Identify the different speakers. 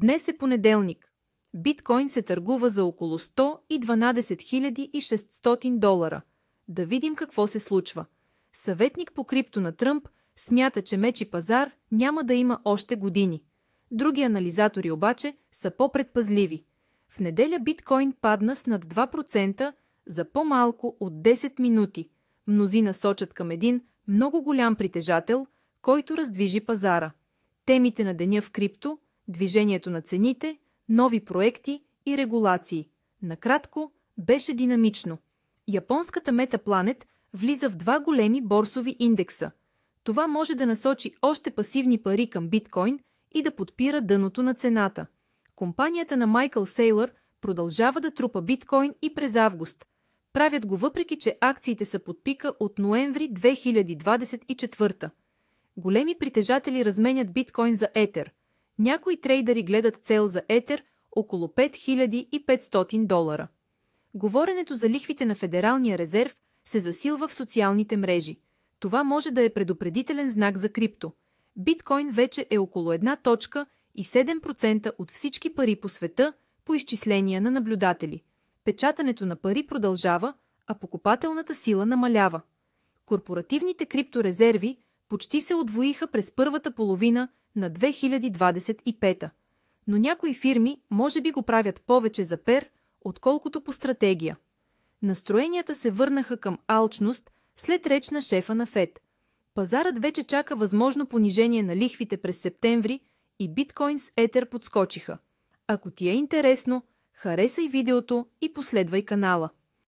Speaker 1: Днес е понеделник. Биткоин се търгува за около 112 600 долара. Да видим какво се случва. Съветник по крипто на Тръмп смята, че мечи пазар няма да има още години. Други анализатори обаче са по-предпазливи. В неделя биткоин падна с над 2% за по-малко от 10 минути. Мнозина сочат към един много голям притежател, който раздвижи пазара. Темите на деня в крипто, движението на цените, нови проекти и регулации. Накратко, беше динамично. Японската Metaplanet влиза в два големи борсови индекса. Това може да насочи още пасивни пари към биткоин и да подпира дъното на цената. Компанията на Майкъл Сейлър продължава да трупа биткоин и през август. Правят го въпреки, че акциите са под пика от ноември 2024. Големи притежатели разменят биткоин за етер. Някои трейдъри гледат цел за етер около 5500 долара. Говоренето за лихвите на Федералния резерв се засилва в социалните мрежи. Това може да е предупредителен знак за крипто. Биткоин вече е около 1,7% от всички пари по света по изчисления на наблюдатели. Печатането на пари продължава, а покупателната сила намалява. Корпоративните крипторезерви почти се удвоиха през първата половина на 2025. Но някои фирми може би го правят повече за пер, отколкото по стратегия. Настроенията се върнаха към алчност след реч на шефа на ФЕД. Пазарът вече чака възможно понижение на лихвите през септември и биткоин с етер подскочиха. Ако ти е интересно, харесай видеото и последвай канала.